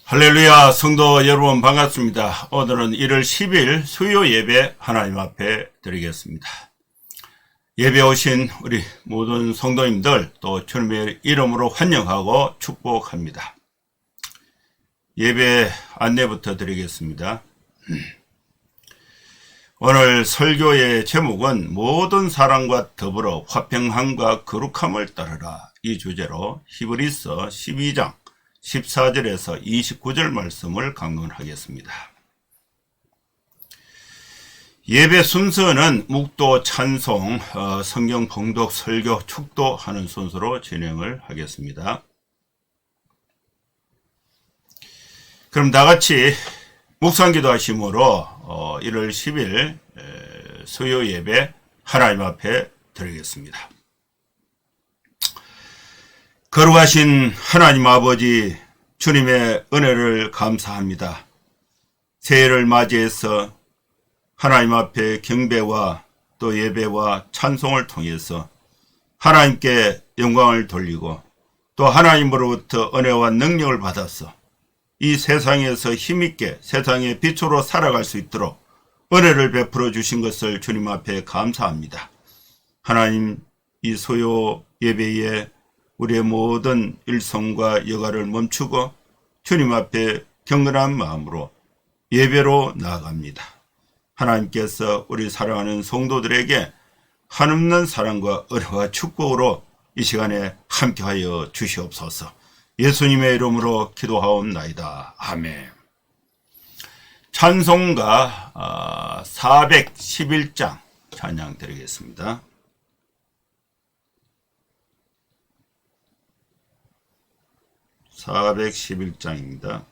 할렐루야, 성도 여러분 반갑습니다. 오늘은 1월 10일 수요 예배 하나님 앞에 드리겠습니다. 예배 오신 우리 모든 성도님들 또 주님의 이름으로 환영하고 축복합니다. 예배 안내부터 드리겠습니다. 오늘 설교의 제목은 모든 사람과 더불어 화평함과 거룩함을 따르라, 이 주제로 히브리서 12장 14절에서 29절 말씀을 강론하겠습니다. 예배 순서는 묵도, 찬송, 성경 봉독, 설교, 축도하는 순서로 진행을 하겠습니다. 그럼 다같이 묵상기도 하심으로 1월 10일 수요 예배 하나님 앞에 드리겠습니다. 거룩하신 하나님 아버지, 주님의 은혜를 감사합니다. 새해를 맞이해서 하나님 앞에 경배와 또 예배와 찬송을 통해서 하나님께 영광을 돌리고 또 하나님으로부터 은혜와 능력을 받아서 이 세상에서 힘있게 세상의 빛으로 살아갈 수 있도록 은혜를 베풀어 주신 것을 주님 앞에 감사합니다. 하나님, 이 소요 예배에 우리의 모든 일성과 여가를 멈추고 주님 앞에 경건한 마음으로 예배로 나아갑니다. 하나님께서 우리 사랑하는 성도들에게 한없는 사랑과 은혜와 축복으로 이 시간에 함께하여 주시옵소서. 예수님의 이름으로 기도하옵나이다. 아멘. 찬송가 411장 찬양 드리겠습니다. (411장입니다)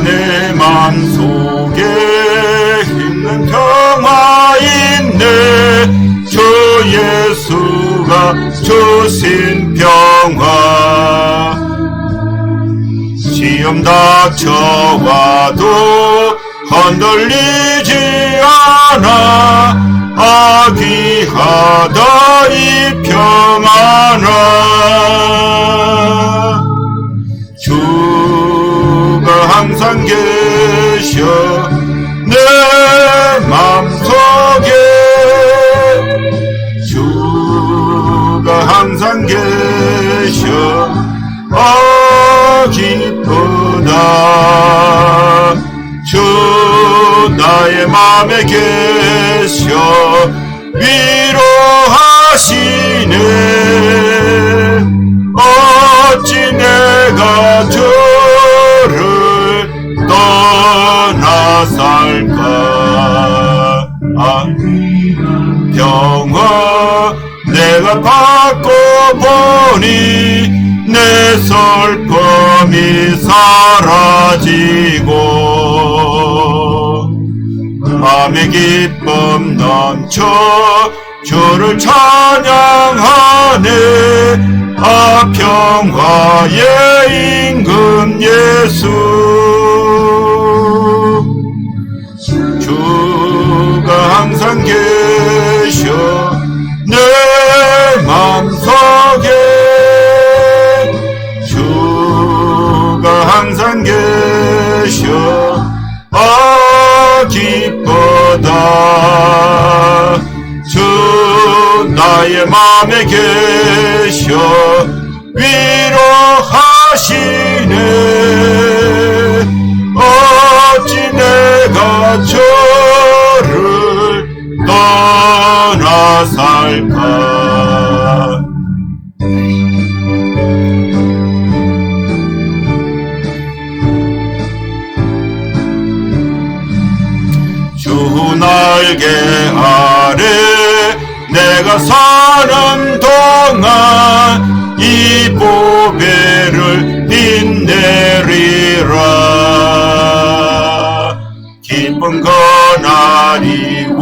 내 맘속에 있는 평화 있네. 주 예수가 주신 평화. 시험 닥쳐와도 흔들리지 않아. 아귀하다 이 평안아. 주가 항상 계셔 내 맘속에. 주가 항상 계셔 기쁘다. 주 나의 맘에 계셔 위로하시네. 어찌 내가 주를 떠나 살까. 평화 내가 받고 보니 내 슬픔이 사라지고 마음의 기쁨 넘쳐 주를 찬양하네. 평화의 임금 예수. 주가 항상 계셔 내 맘속에. 주가 항상 계셔 기쁘다. 주 나의 맘에 계셔 위로하시네. 어찌 내가 저를 떠나 살까. 주 날개 아래 내가 사는 동안 이 보배를 빛내리라. 기쁜 그날이와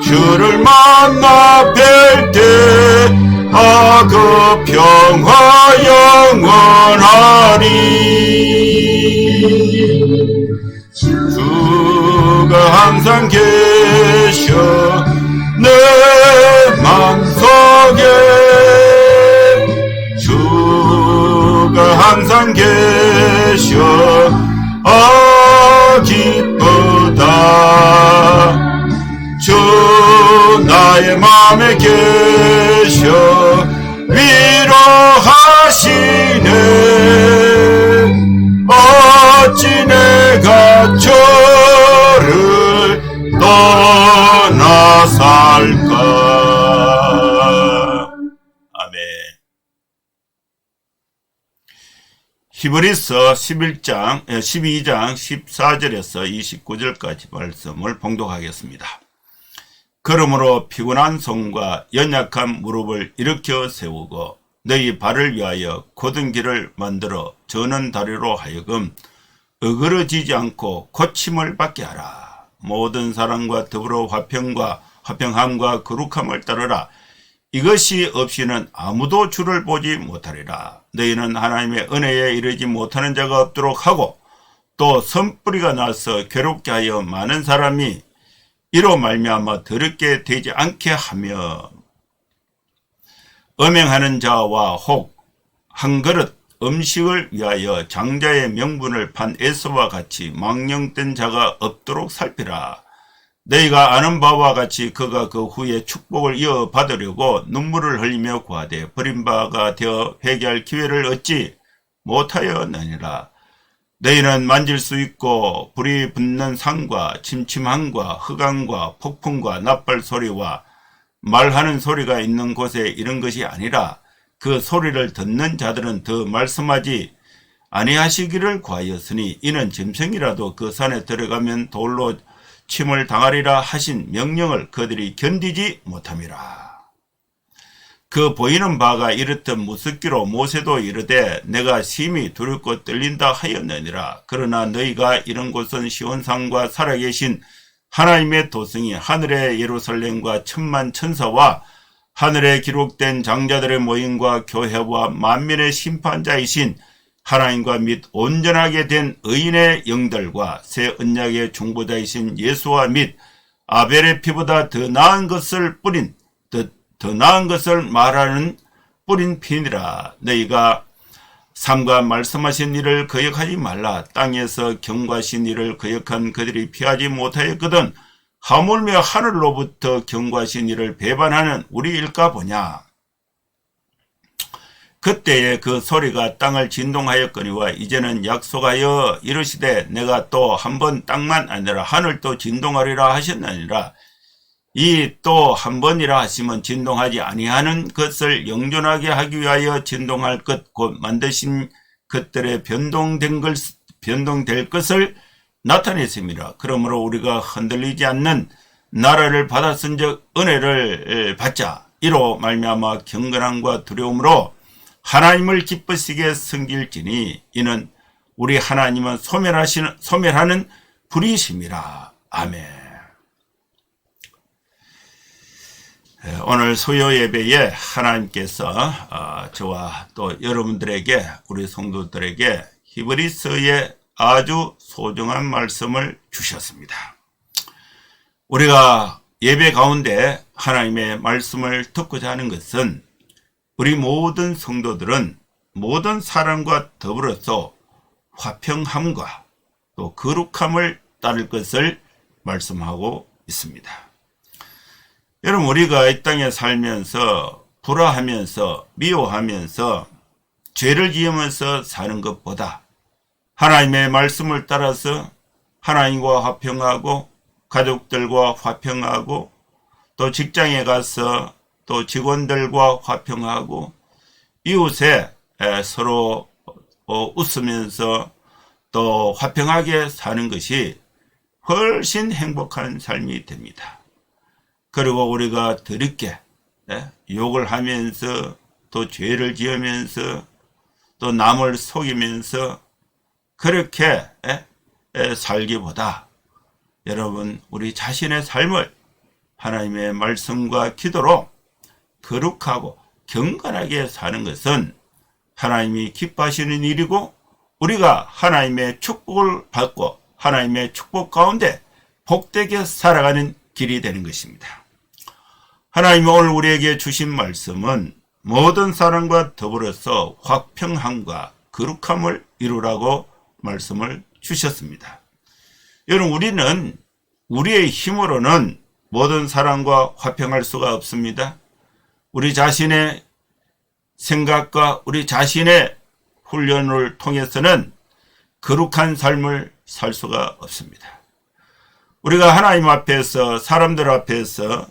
주를 만나 뵐 때 그 평화 영원하리. 항상 계셔 기쁘다. 주 나의 맘에 계셔 위로하시네. 어찌 내가 저를 떠나 살까. 아멘. 히브리서 12장 14절에서 29절까지 말씀을 봉독하겠습니다. 그러므로 피곤한 손과 연약한 무릎을 일으켜 세우고 너희 발을 위하여 곧은 길을 만들어 저는 다리로 하여금 어그러지지 않고 고침을 받게 하라. 모든 사람과 더불어 화평함과 거룩함을 따르라. 이것이 없이는 아무도 주를 보지 못하리라. 너희는 하나님의 은혜에 이르지 못하는 자가 없도록 하고 또 선뿌리가 나서 괴롭게 하여 많은 사람이 이로 말미암아 더럽게 되지 않게 하며 음행하는 자와 혹 한 그릇 음식을 위하여 장자의 명분을 판 에서와 같이 망령된 자가 없도록 살피라. 너희가 아는 바와 같이 그가 그 후에 축복을 이어받으려고 눈물을 흘리며 구하되 버림바가 되어 회개할 기회를 얻지 못하였느니라. 너희는 만질 수 있고 불이 붙는 산과 침침함과 흑암과 폭풍과 낫발 소리와 말하는 소리가 있는 곳에 이런 것이 아니라 그 소리를 듣는 자들은 더 말씀하지 아니하시기를 구하였으니 이는 짐승이라도 그 산에 들어가면 돌로 침을 당하리라 하신 명령을 그들이 견디지 못함이라. 그 보이는 바가 이렇듯 무섭기로 모세도 이르되 내가 심히 두렵고 떨린다 하였느니라. 그러나 너희가 이런 곳은 시온산과 살아계신 하나님의 도성이 하늘의 예루살렘과 천만 천사와 하늘에 기록된 장자들의 모임과 교회와 만민의 심판자이신 하나님과 및 온전하게 된 의인의 영들과 새 언약의 중보자이신 예수와 및 아벨의 피보다 더 나은 것을 말하는 뿌린 피니라. 너희가 삼가 말씀하신 일을 거역하지 말라. 땅에서 경고하신 일을 거역한 그들이 피하지 못하였거든 하물며 하늘로부터 경고하신 이를 배반하는 우리일까 보냐. 그때에 그 소리가 땅을 진동하였거니와 이제는 약속하여 이르시되 내가 또 한 번 땅만 아니라 하늘도 진동하리라 하셨느니라. 이 또 한 번이라 하시면 진동하지 아니하는 것을 영존하게 하기 위하여 진동할 것 곧 만드신 것들의 변동될 것을 나타냈습니다. 그러므로 우리가 흔들리지 않는 나라를 받았은즉 은혜를 받자. 이로 말미암아 경건함과 두려움으로 하나님을 기쁘시게 섬길지니 이는 우리 하나님은 소멸하는 불이심이라. 아멘. 오늘 수요 예배에 하나님께서 저와 또 여러분들에게 우리 성도들에게 히브리서의 아주 소중한 말씀을 주셨습니다. 우리가 예배 가운데 하나님의 말씀을 듣고자 하는 것은 우리 모든 성도들은 모든 사람과 더불어서 화평함과 또 거룩함을 따를 것을 말씀하고 있습니다. 여러분, 우리가 이 땅에 살면서 불화하면서 미워하면서 죄를 지으면서 사는 것보다 하나님의 말씀을 따라서 하나님과 화평하고 가족들과 화평하고 또 직장에 가서 또 직원들과 화평하고 이웃에 서로 웃으면서 또 화평하게 사는 것이 훨씬 행복한 삶이 됩니다. 그리고 우리가 더럽게 욕을 하면서 또 죄를 지으면서 또 남을 속이면서 그렇게 살기보다 여러분 우리 자신의 삶을 하나님의 말씀과 기도로 거룩하고 경건하게 사는 것은 하나님이 기뻐하시는 일이고 우리가 하나님의 축복을 받고 하나님의 축복 가운데 복되게 살아가는 길이 되는 것입니다. 하나님이 오늘 우리에게 주신 말씀은 모든 사람과 더불어서 화평함과 거룩함을 이루라고 말씀을 주셨습니다. 여러분, 우리는 우리의 힘으로는 모든 사람과 화평할 수가 없습니다. 우리 자신의 생각과 우리 자신의 훈련을 통해서는 거룩한 삶을 살 수가 없습니다. 우리가 하나님 앞에서, 사람들 앞에서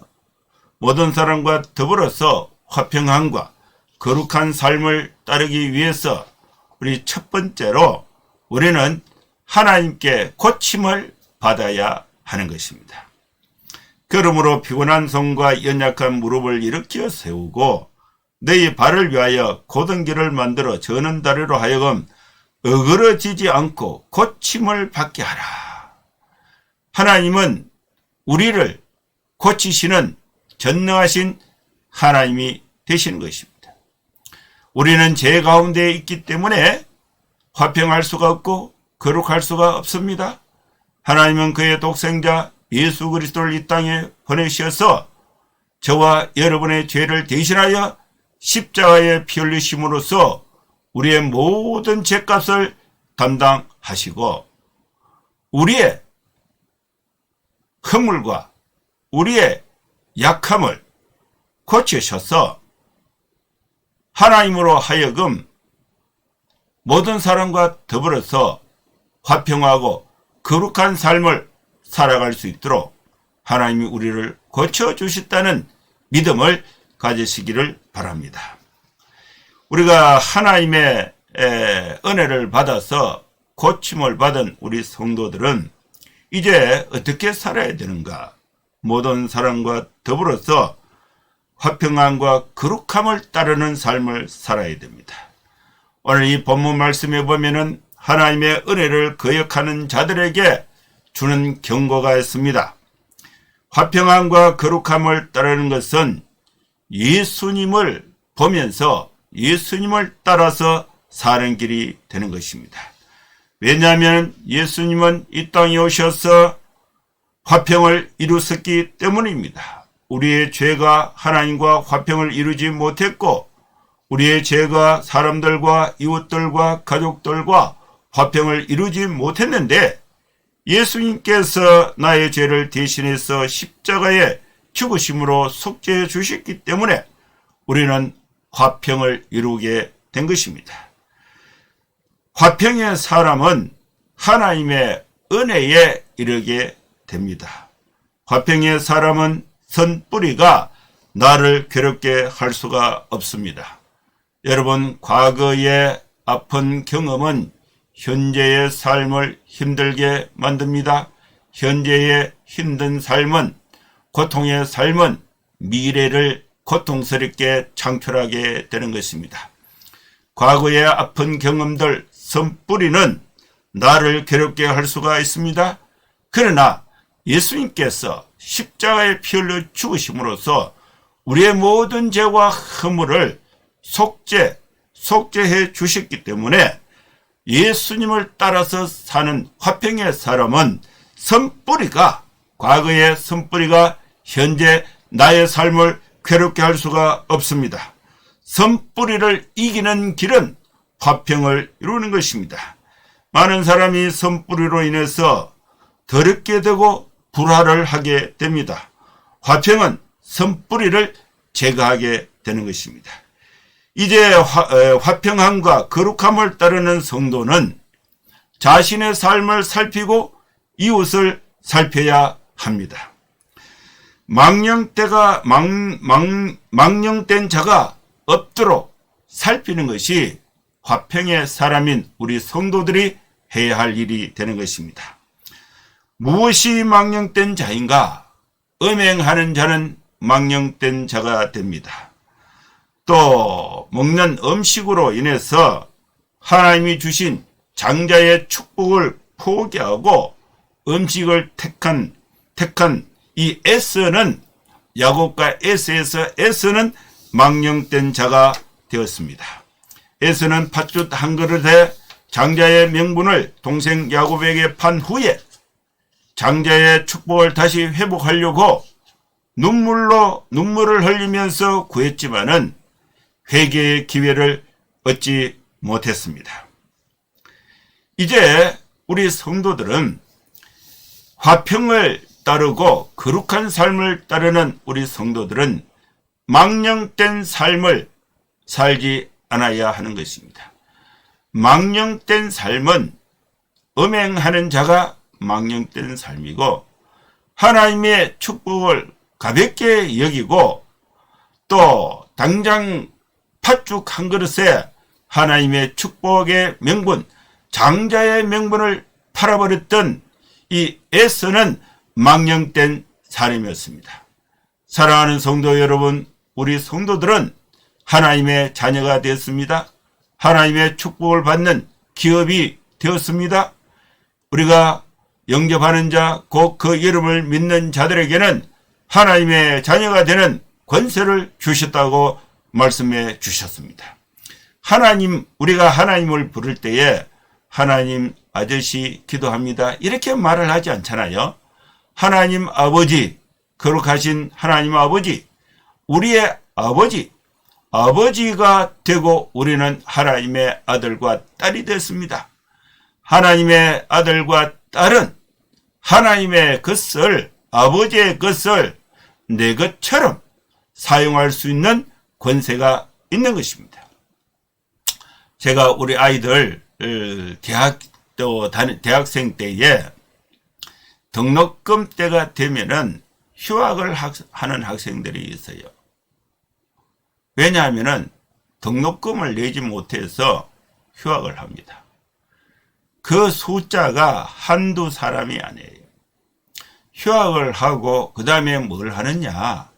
모든 사람과 더불어서 화평함과 거룩한 삶을 따르기 위해서 우리 첫 번째로 우리는 하나님께 고침을 받아야 하는 것입니다. 그러므로 피곤한 손과 연약한 무릎을 일으켜 세우고 너희 발을 위하여 곧은 길을 만들어 저는 다리로 하여금 어그러지지 않고 고침을 받게 하라. 하나님은 우리를 고치시는 전능하신 하나님이 되시는 것입니다. 우리는 죄 가운데 있기 때문에 화평할 수가 없고 거룩할 수가 없습니다. 하나님은 그의 독생자 예수 그리스도를 이 땅에 보내셔서 저와 여러분의 죄를 대신하여 십자가에 피 흘리심으로써 우리의 모든 죄값을 담당하시고 우리의 허물과 우리의 약함을 고치셔서 하나님으로 하여금 모든 사람과 더불어서 화평하고 거룩한 삶을 살아갈 수 있도록 하나님이 우리를 고쳐주셨다는 믿음을 가지시기를 바랍니다. 우리가 하나님의 은혜를 받아서 고침을 받은 우리 성도들은 이제 어떻게 살아야 되는가? 모든 사람과 더불어서 화평함과 거룩함을 따르는 삶을 살아야 됩니다. 오늘 이 본문 말씀에 보면은 하나님의 은혜를 거역하는 자들에게 주는 경고가 있습니다. 화평함과 거룩함을 따르는 것은 예수님을 보면서 예수님을 따라서 사는 길이 되는 것입니다. 왜냐하면 예수님은 이 땅에 오셔서 화평을 이루셨기 때문입니다. 우리의 죄가 하나님과 화평을 이루지 못했고 우리의 죄가 사람들과 이웃들과 가족들과 화평을 이루지 못했는데 예수님께서 나의 죄를 대신해서 십자가에 죽으심으로 속죄해 주셨기 때문에 우리는 화평을 이루게 된 것입니다. 화평의 사람은 하나님의 은혜에 이르게 됩니다. 화평의 사람은 선뿌리가 나를 괴롭게 할 수가 없습니다. 여러분, 과거의 아픈 경험은 현재의 삶을 힘들게 만듭니다. 현재의 힘든 삶은, 고통의 삶은 미래를 고통스럽게 창출하게 되는 것입니다. 과거의 아픈 경험들, 선뿌리는 나를 괴롭게 할 수가 있습니다. 그러나 예수님께서 십자가에 피 흘려 죽으심으로써 우리의 모든 죄와 허물을 속죄해 주셨기 때문에 예수님을 따라서 사는 화평의 사람은 선뿌리가, 과거의 선뿌리가 현재 나의 삶을 괴롭게 할 수가 없습니다. 선뿌리를 이기는 길은 화평을 이루는 것입니다. 많은 사람이 선뿌리로 인해서 더럽게 되고 불화를 하게 됩니다. 화평은 선뿌리를 제거하게 되는 것입니다. 이제 화평함과 거룩함을 따르는 성도는 자신의 삶을 살피고 이웃을 살펴야 합니다. 망령된 자가 없도록 살피는 것이 화평의 사람인 우리 성도들이 해야 할 일이 되는 것입니다. 무엇이 망령된 자인가? 음행하는 자는 망령된 자가 됩니다. 또 먹는 음식으로 인해서 하나님이 주신 장자의 축복을 포기하고 음식을 택한 이 에서는, 야곱과 에서에서 에서는 망령된 자가 되었습니다. 에서는 팥죽 한 그릇에 장자의 명분을 동생 야곱에게 판 후에 장자의 축복을 다시 회복하려고 눈물을 흘리면서 구했지만은 회개의 기회를 얻지 못했습니다. 이제 우리 성도들은 화평을 따르고 거룩한 삶을 따르는 우리 성도들은 망령된 삶을 살지 않아야 하는 것입니다. 망령된 삶은 음행하는 자가 망령된 삶이고, 하나님의 축복을 가볍게 여기고 또 당장 팥죽 한 그릇에 하나님의 축복의 명분, 장자의 명분을 팔아버렸던 이 에서는 망령된 사람이었습니다. 사랑하는 성도 여러분, 우리 성도들은 하나님의 자녀가 되었습니다. 하나님의 축복을 받는 기업이 되었습니다. 우리가 영접하는 자, 곧 그 이름을 믿는 자들에게는 하나님의 자녀가 되는 권세를 주셨다고 말씀해 주셨습니다. 하나님, 우리가 하나님을 부를 때에 하나님 아저씨 기도합니다, 이렇게 말을 하지 않잖아요. 하나님 아버지, 거룩하신 하나님 아버지, 우리의 아버지, 아버지가 되고 우리는 하나님의 아들과 딸이 됐습니다. 하나님의 아들과 딸은 하나님의 것을, 아버지의 것을 내 것처럼 사용할 수 있는 권세가 있는 것입니다. 제가 우리 아이들 대학생 때에 등록금 때가 되면은 휴학을 하는 학생들이 있어요. 왜냐하면은 등록금을 내지 못해서 휴학을 합니다. 그 숫자가 한두 사람이 아니에요. 휴학을 하고 그 다음에 뭘 하느냐?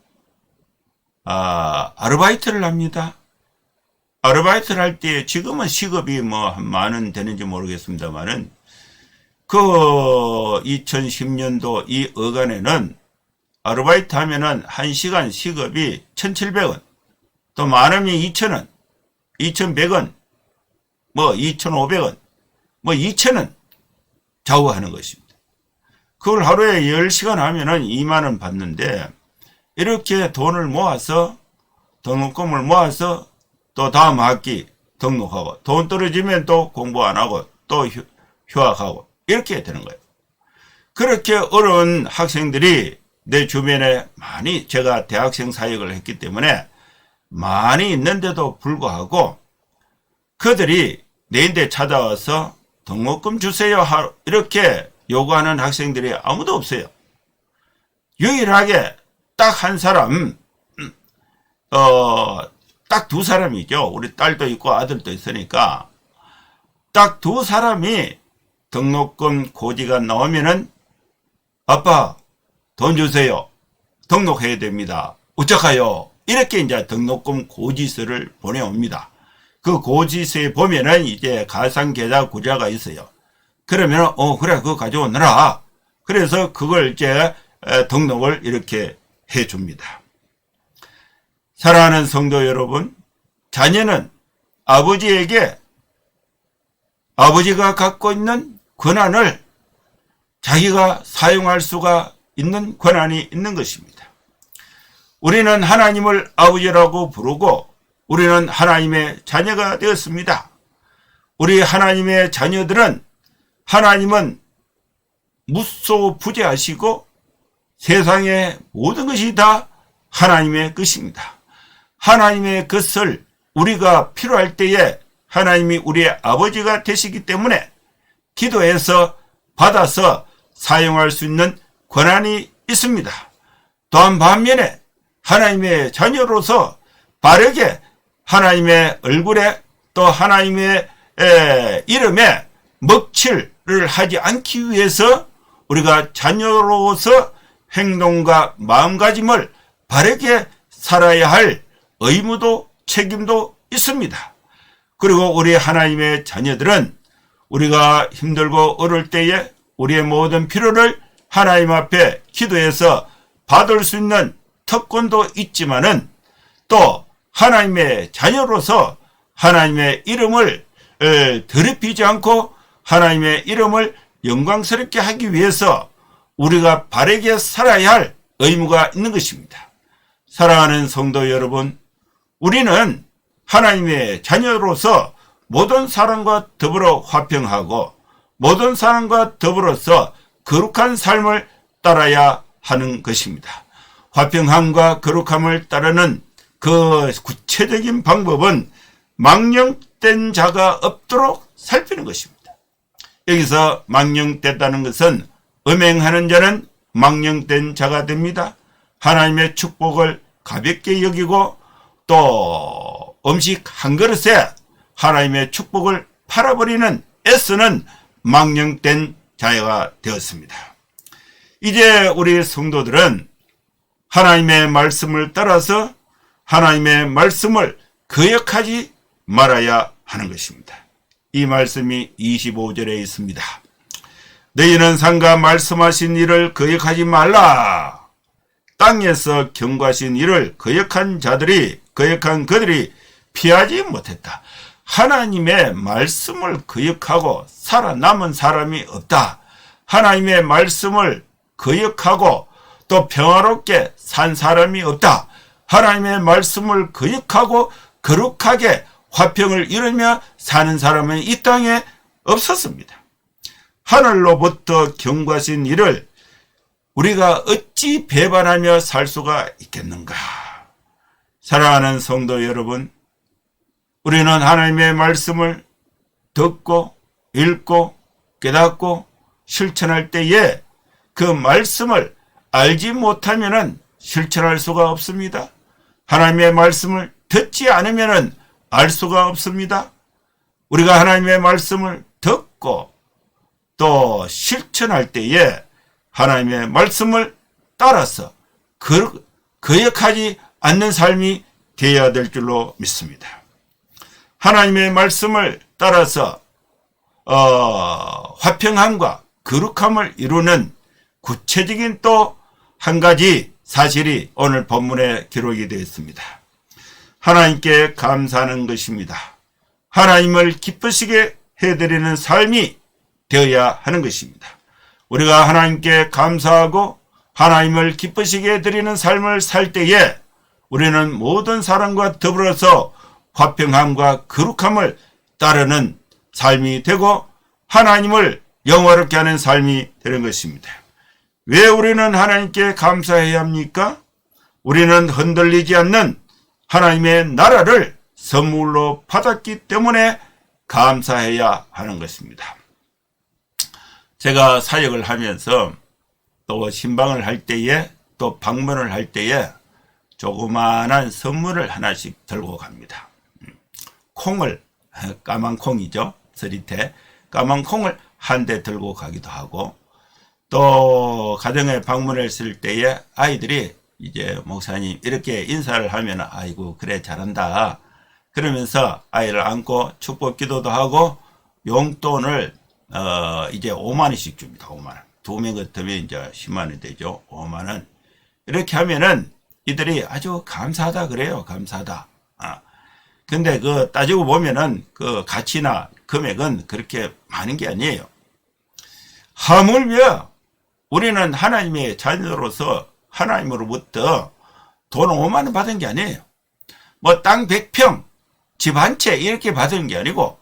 아르바이트를 합니다. 아르바이트를 할 때 지금은 시급이 뭐 한 만 원 되는지 모르겠습니다만은 그 2010년도 이 어간에는 아르바이트 하면은 1시간 시급이 1,700원, 또 많으면 2,000원, 2,100원, 뭐 2,500원, 뭐 2,000원 좌우하는 것입니다. 그걸 하루에 10시간 하면은 2만 원 받는데, 이렇게 돈을 모아서, 등록금을 모아서 또 다음 학기 등록하고, 돈 떨어지면 또 공부 안 하고 또 휴학하고 이렇게 되는 거예요. 그렇게 어려운 학생들이 내 주변에 많이, 제가 대학생 사역을 했기 때문에 많이 있는데도 불구하고 그들이 내인데 찾아와서 등록금 주세요 이렇게 요구하는 학생들이 아무도 없어요. 유일하게 딱 한 사람, 딱 두 사람이죠. 우리 딸도 있고 아들도 있으니까 딱 두 사람이 등록금 고지가 나오면은 아빠 돈 주세요, 등록해야 됩니다, 어쩌까요? 이렇게 이제 등록금 고지서를 보내옵니다. 그 고지서에 보면은 이제 가상계좌 구좌가 있어요. 그러면 그래 그거 가져오느라, 그래서 그걸 이제 등록을 이렇게 해줍니다. 사랑하는 성도 여러분, 자녀는 아버지에게 아버지가 갖고 있는 권한을 자기가 사용할 수가 있는 권한이 있는 것입니다. 우리는 하나님을 아버지라고 부르고 우리는 하나님의 자녀가 되었습니다. 우리 하나님의 자녀들은, 하나님은 무소부재하시고 세상의 모든 것이 다 하나님의 것입니다. 하나님의 것을 우리가 필요할 때에 하나님이 우리의 아버지가 되시기 때문에 기도해서 받아서 사용할 수 있는 권한이 있습니다. 또한 반면에 하나님의 자녀로서 바르게 하나님의 얼굴에 또 하나님의 이름에 먹칠을 하지 않기 위해서 우리가 자녀로서 행동과 마음가짐을 바르게 살아야 할 의무도 책임도 있습니다. 그리고 우리 하나님의 자녀들은 우리가 힘들고 어려울 때에 우리의 모든 필요를 하나님 앞에 기도해서 받을 수 있는 특권도 있지만은 또 하나님의 자녀로서 하나님의 이름을 더럽히지 않고 하나님의 이름을 영광스럽게 하기 위해서 우리가 바르게 살아야 할 의무가 있는 것입니다. 사랑하는 성도 여러분, 우리는 하나님의 자녀로서 모든 사람과 더불어 화평하고 모든 사람과 더불어서 거룩한 삶을 따라야 하는 것입니다. 화평함과 거룩함을 따르는 그 구체적인 방법은 망령된 자가 없도록 살피는 것입니다. 여기서 망령됐다는 것은 음행하는 자는 망령된 자가 됩니다. 하나님의 축복을 가볍게 여기고 또 음식 한 그릇에 하나님의 축복을 팔아버리는 애쓰는 망령된 자가 되었습니다. 이제 우리 성도들은 하나님의 말씀을 따라서 하나님의 말씀을 거역하지 말아야 하는 것입니다. 이 말씀이 25절에 있습니다. 너희는 상가 말씀하신 일을 거역하지 말라. 땅에서 경고하신 일을 거역한 그들이 피하지 못했다. 하나님의 말씀을 거역하고 살아남은 사람이 없다. 하나님의 말씀을 거역하고 또 평화롭게 산 사람이 없다. 하나님의 말씀을 거역하고 거룩하게 화평을 이루며 사는 사람은 이 땅에 없었습니다. 하늘로부터 경고하신 이를 우리가 어찌 배반하며 살 수가 있겠는가? 사랑하는 성도 여러분, 우리는 하나님의 말씀을 듣고 읽고 깨닫고 실천할 때에 그 말씀을 알지 못하면 실천할 수가 없습니다. 하나님의 말씀을 듣지 않으면 알 수가 없습니다. 우리가 하나님의 말씀을 듣고 또 실천할 때에 하나님의 말씀을 따라서 거역하지 않는 삶이 되어야 될 줄로 믿습니다. 하나님의 말씀을 따라서 화평함과 거룩함을 이루는 구체적인 또 한 가지 사실이 오늘 본문에 기록이 되어 있습니다. 하나님께 감사하는 것입니다. 하나님을 기쁘시게 해드리는 삶이 되어야 하는 것입니다. 우리가 하나님께 감사하고 하나님을 기쁘시게 해드리는 삶을 살 때에 우리는 모든 사람과 더불어서 화평함과 거룩함을 따르는 삶이 되고 하나님을 영화롭게 하는 삶이 되는 것입니다. 왜 우리는 하나님께 감사해야 합니까? 우리는 흔들리지 않는 하나님의 나라를 선물로 받았기 때문에 감사해야 하는 것입니다. 제가 사역을 하면서 또 신방을 할 때에 또 방문을 할 때에 조그마한 선물을 하나씩 들고 갑니다. 콩을, 까만 콩이죠. 서리태 까만 콩을 한 대 들고 가기도 하고 또 가정에 방문했을 때에 아이들이 이제 목사님 이렇게 인사를 하면 아이고 그래 잘한다 그러면서 아이를 안고 축복 기도도 하고 용돈을 이제 5만 원씩 줍니다. 5만 원. 2명 같으면 이제 10만 원 되죠. 5만 원. 이렇게 하면은 이들이 아주 감사하다 그래요. 감사하다. 근데 그 따지고 보면은 그 가치나 금액은 그렇게 많은 게 아니에요. 하물며 우리는 하나님의 자녀로서 하나님으로부터 돈 5만 원 받은 게 아니에요. 뭐 땅 100평, 집 한 채 이렇게 받은 게 아니고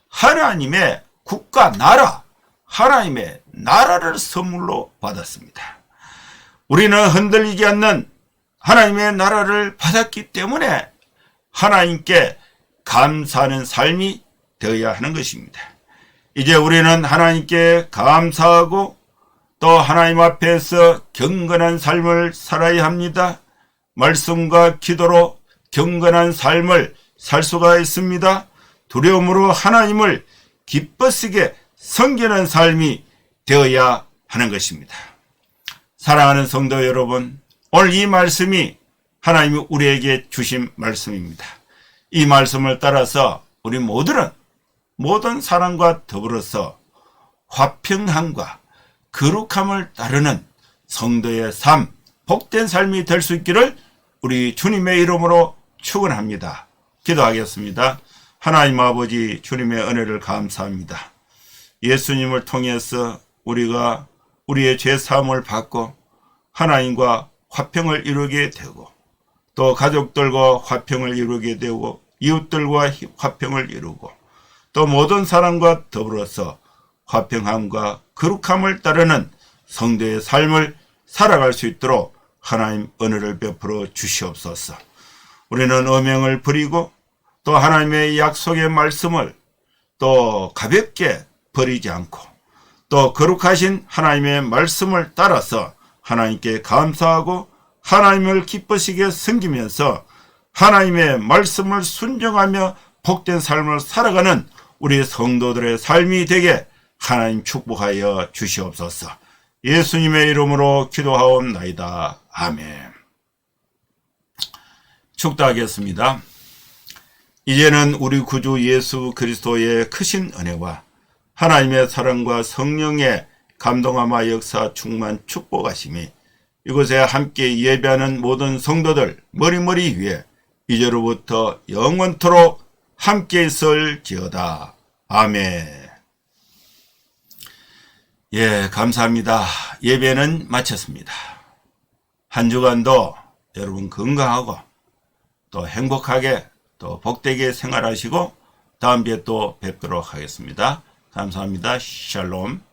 하나님의 국가 나라, 하나님의 나라를 선물로 받았습니다. 우리는 흔들리지 않는 하나님의 나라를 받았기 때문에 하나님께 감사하는 삶이 되어야 하는 것입니다. 이제 우리는 하나님께 감사하고 또 하나님 앞에서 경건한 삶을 살아야 합니다. 말씀과 기도로 경건한 삶을 살 수가 있습니다. 두려움으로 하나님을 기쁘시게 섬기는 삶이 되어야 하는 것입니다. 사랑하는 성도 여러분, 오늘 이 말씀이 하나님이 우리에게 주신 말씀입니다. 이 말씀을 따라서 우리 모든 사람과 더불어서 화평함과 거룩함을 따르는 성도의 삶, 복된 삶이 될 수 있기를 우리 주님의 이름으로 축원합니다. 기도하겠습니다. 하나님 아버지 주님의 은혜를 감사합니다. 예수님을 통해서 우리가 우리의 죄사함을 받고 하나님과 화평을 이루게 되고 또 가족들과 화평을 이루게 되고 이웃들과 화평을 이루고 또 모든 사람과 더불어서 화평함과 거룩함을 따르는 성도의 삶을 살아갈 수 있도록 하나님 은혜를 베풀어 주시옵소서. 우리는 엄행을 버리고 또 하나님의 약속의 말씀을 또 가볍게 버리지 않고 또 거룩하신 하나님의 말씀을 따라서 하나님께 감사하고 하나님을 기쁘시게 섬기면서 하나님의 말씀을 순종하며 복된 삶을 살아가는 우리 성도들의 삶이 되게 하나님 축복하여 주시옵소서. 예수님의 이름으로 기도하옵나이다. 아멘. 축도하겠습니다. 이제는 우리 구주 예수 그리스도의 크신 은혜와 하나님의 사랑과 성령의 감동함과 역사 충만 축복하심이 이곳에 함께 예배하는 모든 성도들 머리머리 위에 이제로부터 영원토록 함께 있을지어다. 아멘. 예, 감사합니다. 예배는 마쳤습니다. 한 주간도 여러분 건강하고 또 행복하게 또 복되게 생활하시고 다음 주에 또 뵙도록 하겠습니다. 감사합니다. 샬롬.